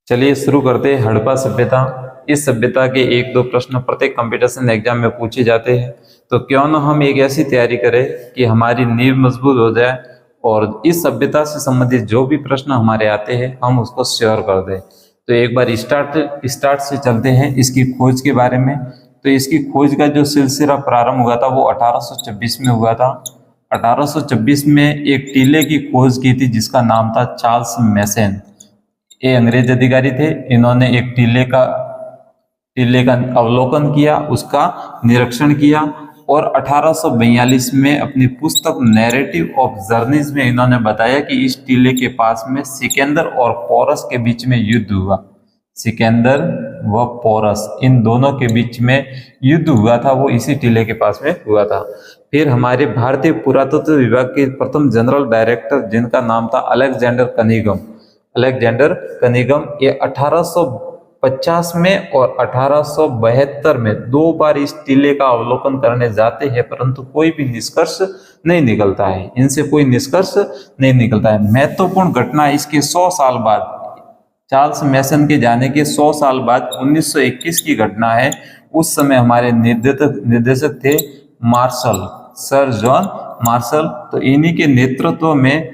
चलिए शुरू करते हैं हड़प्पा सभ्यता। इस सभ्यता के एक दो प्रश्न प्रत्येक कंपटीशन एग्जाम में पूछे जाते हैं, तो क्यों ना हम एक ऐसी तैयारी करें कि हमारी नींव मजबूत हो जाए और इस सभ्यता से संबंधित जो भी प्रश्न हमारे आते हैं हम उसको शेयर कर दें। तो एक बार स्टार्ट से चलते हैं इसकी खोज के बारे में। तो इसकी खोज का जो सिलसिला प्रारंभ हुआ था वो 1826 में हुआ था। 1826 में एक टीले की खोज की थी जिसका नाम था चार्ल्स मैसन। ये अंग्रेज अधिकारी थे। इन्होंने एक टीले का अवलोकन किया, उसका निरीक्षण किया और 1842 में अपनी पुस्तक नैरेटिव ऑफ जर्नीज में इन्होंने बताया कि इस टीले के पास में सिकंदर और पोरस के बीच में युद्ध हुआ। सिकंदर व पोरस इन दोनों के बीच में युद्ध हुआ था, वो इसी टीले के पास में हुआ था। फिर हमारे भारतीय पुरातत्व विभाग के प्रथम जनरल डायरेक्टर जिनका नाम था अलेक्जेंडर कनिगम, ये 1850 में और 1872 में दो बार इस टीले का अवलोकन करने जाते हैं, परंतु कोई भी निष्कर्ष नहीं निकलता है, इनसे कोई निष्कर्ष नहीं निकलता है। महत्वपूर्ण घटना इसके 100 साल बाद, चार्ल्स मैसन के जाने के 100 साल बाद 1921 की घटना है। उस समय हमारे निर्देशक थे मार्शल, सर जॉन मार्शल। तो इन्हीं के नेतृत्व में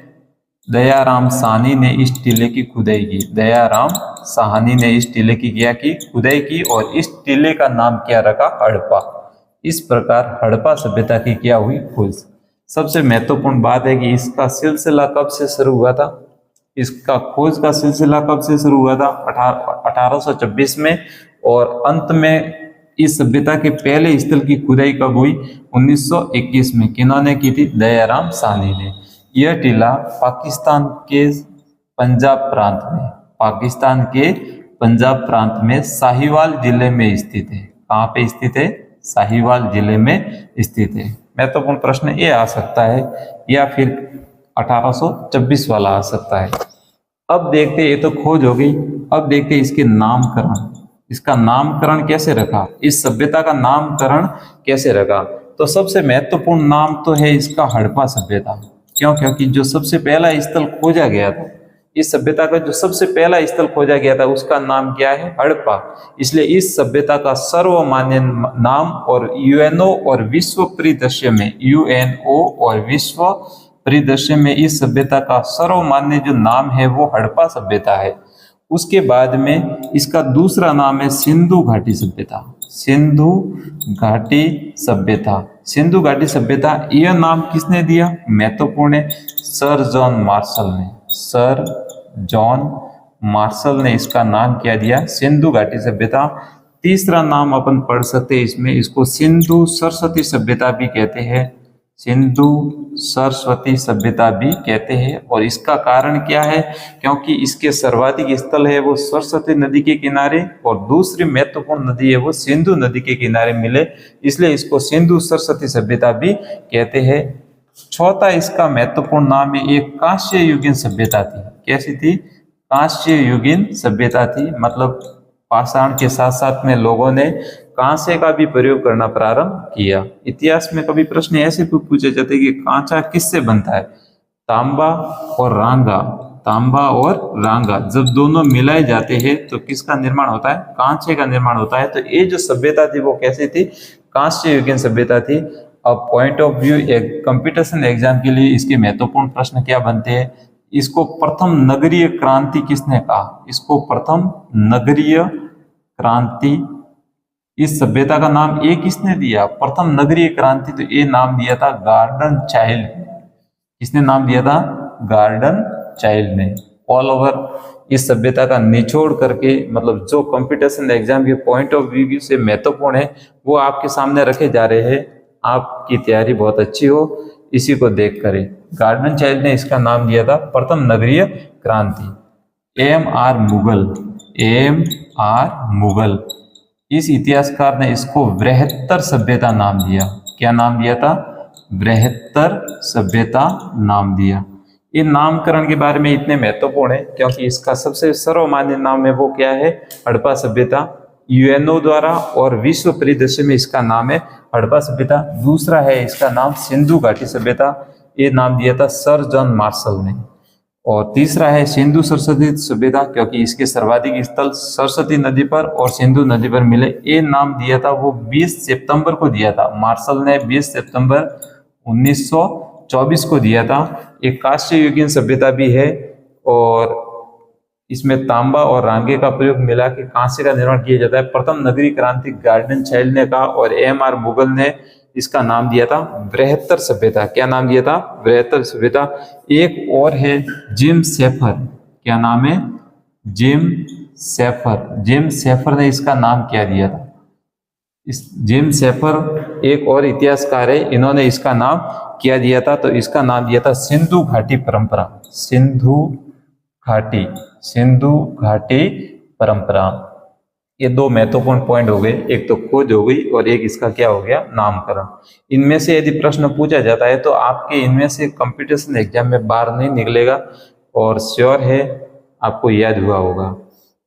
दयाराम साहनी ने इस टीले की खुदाई की। दयाराम साहनी ने इस टीले की खुदाई की और इस टीले का नाम क्या रखा? हड़प्पा। इस प्रकार हड़प्पा सभ्यता की क्या हुई? खोज। सबसे महत्वपूर्ण बात है कि इसका सिलसिला कब से शुरू हुआ था? इसका खोज का सिलसिला कब से शुरू हुआ था? 1826 में, और अंत में इस सभ्यता के पहले स्थल की खुदाई कब हुई? 1921 में। किन्होंने की थी? दयाराम साहनी ने। यह टीला पाकिस्तान के पंजाब प्रांत में साहिवाल जिले में स्थित है। कहाँ पे स्थित है? साहिवाल जिले में स्थित है। महत्वपूर्ण प्रश्न ये आ सकता है या फिर 1826 वाला आ सकता है। अब देखते, ये तो खोज हो गई, अब देखते इसके नामकरण। इसका नामकरण कैसे रखा? इस सभ्यता का नामकरण कैसे रखा? तो सबसे महत्वपूर्ण नाम तो है इसका हड़प्पा सभ्यता। क्यों? क्योंकि जो सबसे पहला स्थल खोजा गया था, इस सभ्यता का जो सबसे पहला स्थल खोजा गया था उसका नाम क्या है? हड़प्पा। इसलिए इस सभ्यता का सर्वमान्य नाम और यूएनओ और विश्व परिदृश्य में इस सभ्यता का सर्वमान्य जो नाम है वो हड़प्पा सभ्यता है। उसके बाद में इसका दूसरा नाम है सिंधु घाटी सभ्यता। सिंधु घाटी सभ्यता यह नाम किसने दिया? महत्वपूर्ण है, सर जॉन मार्शल ने इसका नाम क्या दिया? सिंधु घाटी सभ्यता। तीसरा नाम अपन पढ़ सकते हैं इसमें, इसको सिंधु सरस्वती सभ्यता भी कहते हैं। सिंधु सरस्वती सभ्यता भी कहते हैं। और इसका कारण क्या है? क्योंकि इसके सर्वाधिक स्थल है वो सरस्वती नदी के किनारे और दूसरी महत्वपूर्ण नदी है वो सिंधु नदी के किनारे मिले, इसलिए इसको सिंधु सरस्वती सभ्यता भी कहते हैं। चौथा इसका महत्वपूर्ण नाम है, एक कांस्य युगीन सभ्यता थी। कैसी थी? कांस्य युगीन सभ्यता थी, मतलब पाषाण के साथ साथ में लोगों ने कांसे का भी प्रयोग करना प्रारंभ किया। इतिहास में कभी प्रश्न ऐसे पूछे जाते हैं कि कांचा किससे बनता है? तांबा और रांगा जब दोनों मिलाए जाते हैं तो किसका निर्माण होता है? कांचे का निर्माण होता है। तो ये जो सभ्यता थी वो कैसी थी? कांस्य युगीन सभ्यता थी। अब पॉइंट ऑफ व्यू एक कंपटीशन एग्जाम के लिए इसके महत्वपूर्ण प्रश्न क्या बनते हैं? इसको प्रथम नगरीय क्रांति किसने कहा? इसको प्रथम नगरीय क्रांति, इस सभ्यता का नाम ये किसने दिया? प्रथम नगरीय क्रांति। तो ये नाम दिया था गार्डन चाइल्ड। किसने नाम दिया था? गार्डन चाइल्ड ने। ऑल ओवर इस सभ्यता का निचोड़ करके, मतलब जो कंपटीशन एग्जाम के पॉइंट ऑफ व्यू से महत्वपूर्ण है वो आपके सामने रखे जा रहे हैं। आपकी तैयारी बहुत अच्छी हो, इसी को देख करें। गार्डन चाइल्ड ने इसका नाम दिया था प्रथम नगरीय क्रांति। एम आर मुगल इस इतिहासकार ने इसको बृहत्तर सभ्यता नाम दिया। क्या नाम दिया था? बृहत्तर सभ्यता नाम दिया। ये नामकरण के बारे में इतने महत्वपूर्ण है क्योंकि इसका सबसे सर्वमान्य नाम है वो क्या है? हड़प्पा सभ्यता। यूएनओ द्वारा और विश्व परिदृश्य में इसका नाम है हड़प्पा सभ्यता। दूसरा है इसका नाम सिंधु घाटी सभ्यता। ये नाम दिया था सर जॉन मार्शल ने। और तीसरा है सिंधु सरस्वती सभ्यता, क्योंकि इसके सर्वाधिक स्थल सरस्वती नदी पर और सिंधु नदी पर मिले। ये नाम दिया था वो 20 सितंबर को दिया था, मार्शल ने 20 सितंबर 1924 को दिया था। एक कांस्य युगीन सभ्यता भी है और इसमें तांबा और रांगे का प्रयोग मिला के कांस्य का निर्माण किया जाता है। प्रथम नगरीय क्रांति गार्डन चाइल्ड ने कहा और एम.आर. मुगल ने इसका नाम दिया था बृहत्तर सभ्यता। क्या नाम दिया था? बृहत्तर सभ्यता। एक और है जिम सेफर। क्या नाम है? Gym safer. जिम सेफर ने इसका नाम क्या दिया था? इस जिम सेफर एक और इतिहासकार है, इन्होंने इसका नाम क्या दिया था? तो इसका नाम दिया था सिंधु घाटी परंपरा। सिंधु घाटी, सिंधु घाटी परंपरा। ये दो महत्वपूर्ण पॉइंट हो गए, एक तो खोज हो गई और एक इसका क्या हो गया? नामकरण। इनमें से यदि प्रश्न पूछा जाता है तो आपके इनमें से कंपटीशन एग्जाम में बाहर नहीं निकलेगा और श्योर है आपको याद हुआ होगा।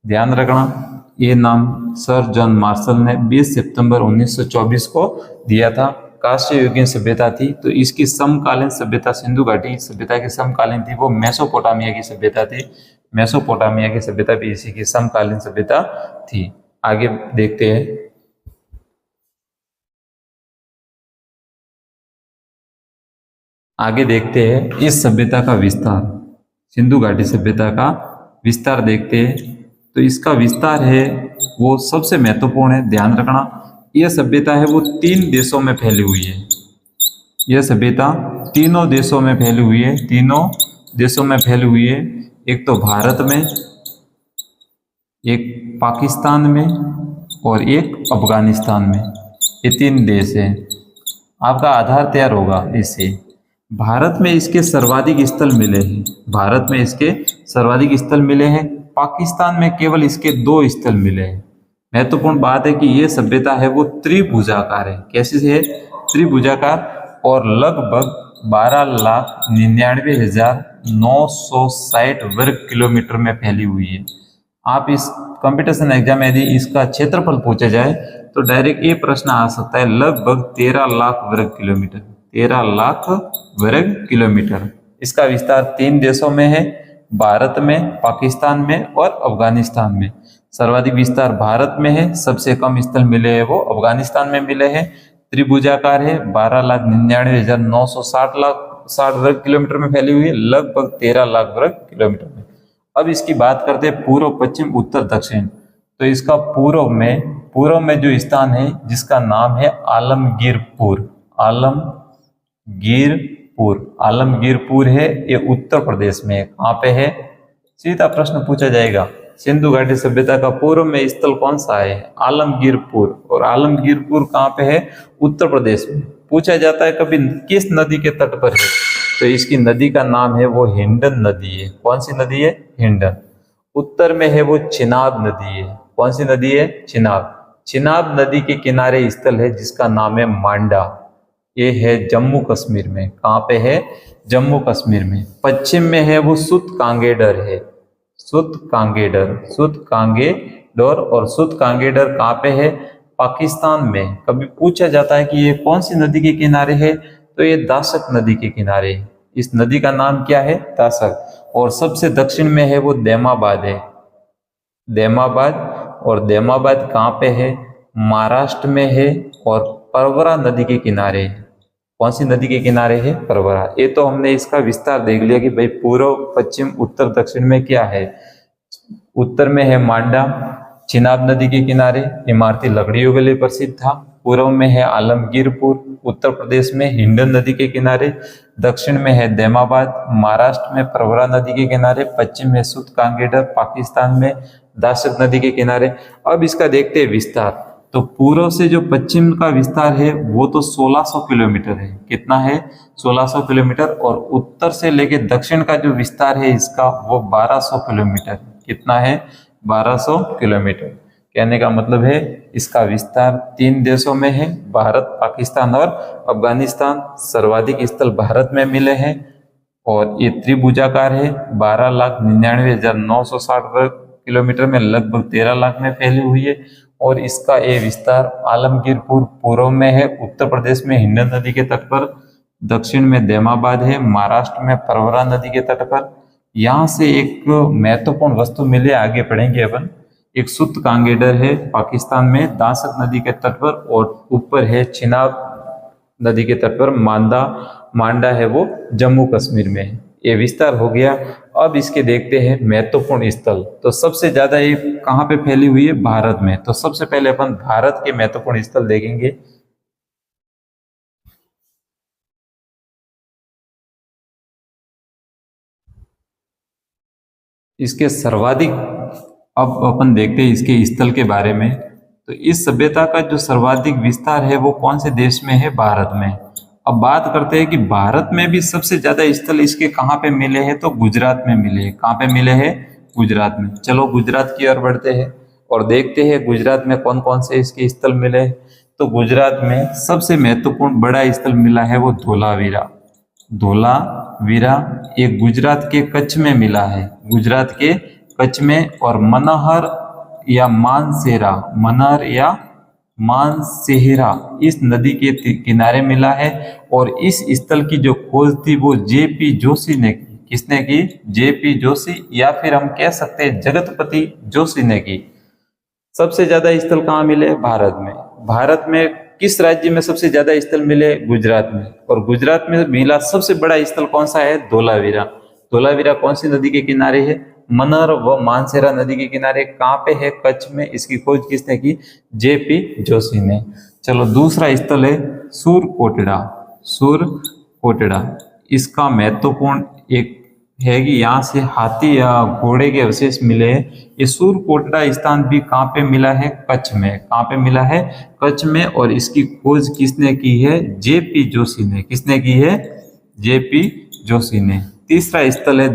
ध्यान रखना, ये नाम सर जॉन मार्शल ने 20 सितंबर 1924 को दिया था। कांस्य युगीन सभ्यता थी, तो इसकी समकालीन सभ्यता सिंधु घाटी सभ्यता की समकालीन थी, वो मेसोपोटामिया की सभ्यता थी। मेसोपोटामिया की सभ्यता भी इसी की समकालीन सभ्यता थी। आगे देखते हैं। आगे देखते हैं इस सभ्यता का विस्तार, सिंधु घाटी सभ्यता का विस्तार देखते हैं। तो इसका विस्तार है वो सबसे महत्वपूर्ण है, ध्यान रखना। यह सभ्यता है वो 3 देशों में फैली हुई है। यह सभ्यता तीनों देशों में फैली हुई है, तीनों देशों में फैली हुई है। एक तो भारत में, एक पाकिस्तान में और एक अफगानिस्तान में। ये 3 देश हैं। आपका आधार तैयार होगा इससे। भारत में इसके सर्वाधिक स्थल मिले हैं, भारत में इसके सर्वाधिक स्थल मिले हैं। पाकिस्तान में केवल इसके 2 स्थल मिले हैं। महत्वपूर्ण बात है कि यह सभ्यता है वो त्रिभुजाकार है। कैसे है? त्रिभुजाकार, और लगभग 12,99,960 वर्ग किलोमीटर में फैली हुई है। आप इस कंपटीशन एग्जाम में यदि इसका क्षेत्रफल पूछा जाए तो डायरेक्ट ये प्रश्न आ सकता है, लगभग 13 लाख वर्ग किलोमीटर। 13 लाख वर्ग किलोमीटर। इसका विस्तार 3 देशों में है, भारत में, पाकिस्तान में और अफगानिस्तान में। सर्वाधिक विस्तार भारत में है, सबसे कम स्थल मिले हैं वो अफगानिस्तान में मिले हैं। त्रिभुजाकार है, 12,99,960 वर्ग किलोमीटर में फैली हुई है, लगभग 13 लाख वर्ग किलोमीटर में। अब इसकी बात करते हैं पूर्व, पश्चिम, उत्तर, दक्षिण। तो इसका पूर्व में जो स्थान है जिसका नाम है आलमगीरपुर। आलमगीरपुर है, ये उत्तर प्रदेश में है। कहाँ पे है? सीधा प्रश्न पूछा जाएगा, सिंधु घाटी सभ्यता का पूर्व में स्थल कौन सा है? आलमगीरपुर। और आलमगीरपुर कहाँ पे है? उत्तर प्रदेश में। पूछा जाता है कभी किस नदी के तट पर है, तो इसकी नदी का नाम है वो हिंडन नदी है। कौन सी नदी है? हिंडन। उत्तर में है वो चिनाब नदी है। कौन सी नदी है? चिनाब। चिनाब नदी के किनारे स्थल है जिसका नाम है मांडा। ये है जम्मू कश्मीर में। कहाँ पे है? जम्मू कश्मीर में। पश्चिम में है वो सुत कांगेडर है। सुत कांगेडर। और सुत कांगेडर कहाँ पे है? पाकिस्तान में। कभी पूछा जाता है कि ये कौन सी नदी के किनारे है, तो ये दासक नदी के किनारे है। इस नदी का नाम क्या है? दासक। और सबसे दक्षिण में है वो देमाबाद है। देमाबाद। और देमाबाद कहाँ पे है? महाराष्ट्र में है और परवरा नदी के किनारे है। कौन सी नदी के किनारे है? परवरा। ये तो हमने इसका विस्तार देख लिया कि भाई पूर्व, पश्चिम, उत्तर, दक्षिण में क्या है। उत्तर में है मांडा, चिनाब नदी के किनारे, इमारती लकड़ियों के लिए प्रसिद्ध था। पूर्व में है आलमगीरपुर, उत्तर प्रदेश में हिंडन नदी के किनारे। दक्षिण में है देमाबाद, महाराष्ट्र में परवरा नदी के किनारे। पश्चिम में सुत कांगेडर, पाकिस्तान में दासक नदी के किनारे। अब इसका देखते हैं विस्तार। तो पूर्व से जो पश्चिम का विस्तार है वो तो 1600 किलोमीटर है। कितना है? 1600 किलोमीटर। और उत्तर से लेके दक्षिण का जो विस्तार है इसका वो 1200 किलोमीटर। कितना है? 1200 किलोमीटर। कहने का मतलब है इसका विस्तार 3 देशों में है, भारत, पाकिस्तान और अफगानिस्तान। सर्वाधिक स्थल भारत में मिले हैं और ये त्रिभुजाकार है। 12,99,960 वर्ग किलोमीटर में, लगभग 13 लाख में फैली हुई है। और इसका ये विस्तार आलमगीरपुर पूर्व में है, उत्तर प्रदेश में हिंडन नदी के तट पर। दक्षिण में देमाबाद है, महाराष्ट्र में परवरा नदी के तट पर। यहाँ से एक महत्वपूर्ण वस्तु मिले, आगे पढ़ेंगे अपन। एक सुत कांगेडर है पाकिस्तान में दासक नदी के तट पर, और ऊपर है चिनाब नदी के तट पर मांडा है वो जम्मू कश्मीर में है। ये विस्तार हो गया। अब इसके देखते हैं महत्वपूर्ण स्थल। तो सबसे ज्यादा ये कहाँ पे फैली हुई है? भारत में। तो सबसे पहले अपन भारत के महत्वपूर्ण स्थल देखेंगे। इसके सर्वाधिक, अब अपन देखते हैं इसके स्थल के बारे में। तो इस सभ्यता का जो सर्वाधिक विस्तार है वो कौन से देश में है? भारत में। अब बात करते हैं कि भारत में भी सबसे ज्यादा स्थल इसके कहाँ पे मिले हैं? तो गुजरात में मिले हैं। कहाँ पे मिले हैं? गुजरात में। चलो गुजरात की ओर बढ़ते हैं और देखते हैं गुजरात में कौन कौन से इसके स्थल मिले हैं। तो गुजरात में सबसे महत्वपूर्ण बड़ा स्थल मिला है वो धोलावीरा। धोलावीरा एक गुजरात के कच्छ में मिला है, गुजरात के कच्छ में। और मनहर या मानसेहरा इस नदी के किनारे मिला है। और इस स्थल की जो खोज थी वो जेपी जोशी ने की। किसने की? जेपी जोशी, या फिर हम कह सकते हैं जगतपति जोशी ने की। सबसे ज्यादा स्थल कहाँ मिले? भारत में। भारत में किस राज्य में सबसे ज्यादा स्थल मिले? गुजरात में। और गुजरात में मिला सबसे बड़ा स्थल कौन सा है? धोलावीरा। धोलावीरा कौन सी नदी के किनारे है? मनर व मानसेरा नदी के किनारे। कहाँ पे है? कच्छ में। इसकी खोज किसने की? जेपी जोशी ने। चलो दूसरा स्थल है सूरकोटड़ा। सूरकोटड़ा इसका महत्वपूर्ण एक है कि यहाँ से हाथी या घोड़े के अवशेष मिले हैं। ये सूरकोटड़ा स्थान भी कहाँ पे मिला है? कच्छ में। कहाँ पे मिला है? कच्छ में। और इसकी खोज किसने की है? जेपी जोशी ने। किसने की है? जेपी जोशी ने। तीसरा स्थल है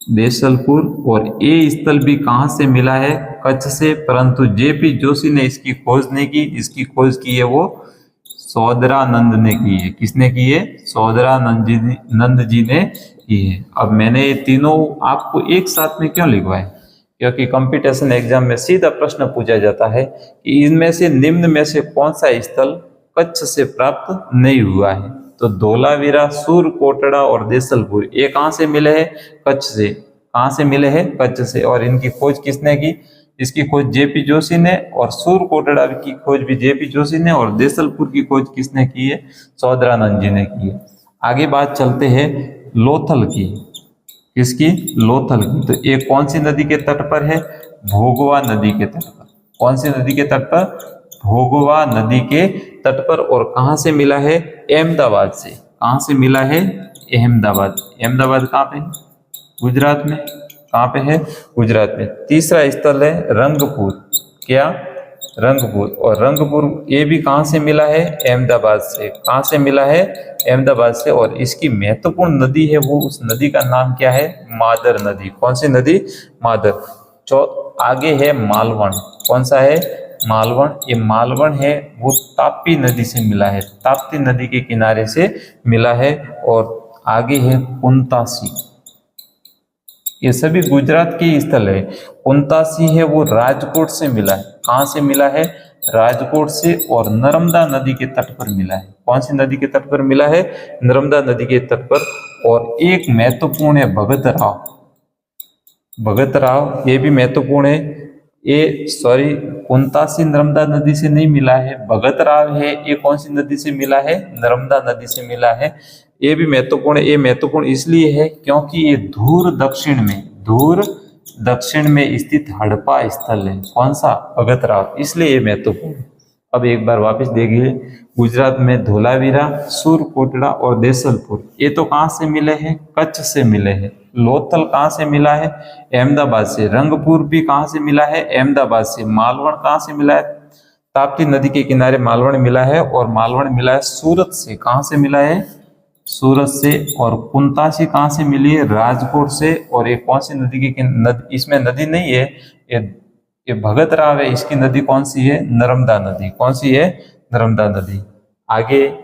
देसलपुर। और ये स्थल भी कहाँ से मिला है? कच्छ से। परंतु जेपी जोशी ने इसकी खोज नहीं की। इसकी खोज की है वो सौदरानंद ने की है। किसने की है? सौदरानंद जी ने की है। अब मैंने ये तीनों आपको एक साथ में क्यों लिखवाए? क्योंकि कंपटीशन एग्जाम में सीधा प्रश्न पूछा जाता है कि इनमें से निम्न में से कौन सा स्थल कच्छ से प्राप्त नहीं हुआ है? तो धोलावीरा, सूरकोटड़ा और देसलपुर ये कहाँ से मिले हैं? कच्छ से। कहाँ से मिले हैं? कच्छ से। और इनकी खोज किसने की? इसकी खोज जेपी जोशी ने। और सूरकोटड़ा की खोज भी जेपी जोशी ने। और देसलपुर की खोज किसने की है? सौदरानंद जी ने की है। आगे बात चलते हैं लोथल की। किसकी? लोथल की। तो ये कौन सी नदी के तट पर है? भोगवा नदी के तट पर। कौन सी नदी के तट पर? भोगवा नदी के तट पर। और कहाँ से मिला है? अहमदाबाद से। कहाँ से मिला है? अहमदाबाद। अहमदाबाद कहाँ पे? गुजरात में। कहाँ पे है? गुजरात में। तीसरा स्थल है रंगपुर। क्या? रंगपुर। और रंगपुर ये भी कहाँ से मिला है? अहमदाबाद से। कहाँ से मिला है? अहमदाबाद से। और इसकी महत्वपूर्ण नदी है वो, उस नदी का नाम क्या है? मादर नदी। कौन सी नदी? मादर। आगे है मालवण। कौन सा है? मालवण। ये मालवण है वो ताप्ती नदी से मिला है। ताप्ती नदी के किनारे से मिला है। और आगे है पुंतासी। ये सभी गुजरात के स्थल है। पुंतासी है वो राजकोट से मिला है। कहाँ से मिला है? राजकोट से। और नर्मदा नदी के तट पर मिला है। कौन सी नदी के तट पर मिला है? नर्मदा नदी के तट पर। और एक महत्वपूर्ण है भगत राव। भगत राव ये भी महत्वपूर्ण है। पुंतासी नर्मदा नदी से नहीं मिला है। भगत राव है ये कौन सी नदी से मिला है? नर्मदा नदी से मिला है। ये भी महत्वपूर्ण है। ये महत्वपूर्ण इसलिए है क्योंकि ये धूर दक्षिण में स्थित हड़प्पा स्थल है। कौन सा? भगत राव। इसलिए ये महत्वपूर्ण। अब एक बार वापस देखिए, गुजरात में धोलावीरा, सूरकोटड़ा और देसलपुर ये तो कहाँ से मिले हैं? कच्छ से मिले हैं। लोथल कहाँ से मिला है? अहमदाबाद से। रंगपुर भी कहाँ से मिला है? अहमदाबाद से। मालवण कहाँ से मिला है? ताप्ती नदी के किनारे मालवण मिला है। और मालवण मिला है सूरत से। कहाँ से मिला है? सूरत से। और पुंतासी कहाँ से मिली है? राजकोट से। और ये कौन सी नदी की इसमें नदी नहीं है, ये भगत राव है। इसकी नदी कौन सी है? नर्मदा नदी। कौन सी है? नर्मदा नदी। आगे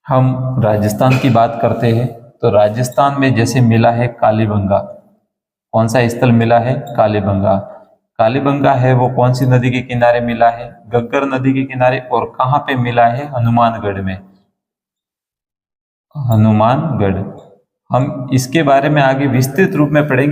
हम राजस्थान की बात करते हैं। तो राजस्थान में जैसे मिला है कालीबंगा। कौन सा स्थल मिला है? कालीबंगा। कालीबंगा है वो कौन सी नदी के किनारे मिला है? घग्गर नदी के किनारे। और कहाँ पे मिला है? हनुमानगढ़ में। हनुमानगढ़। हम इसके बारे में आगे विस्तृत रूप में पढ़ेंगे।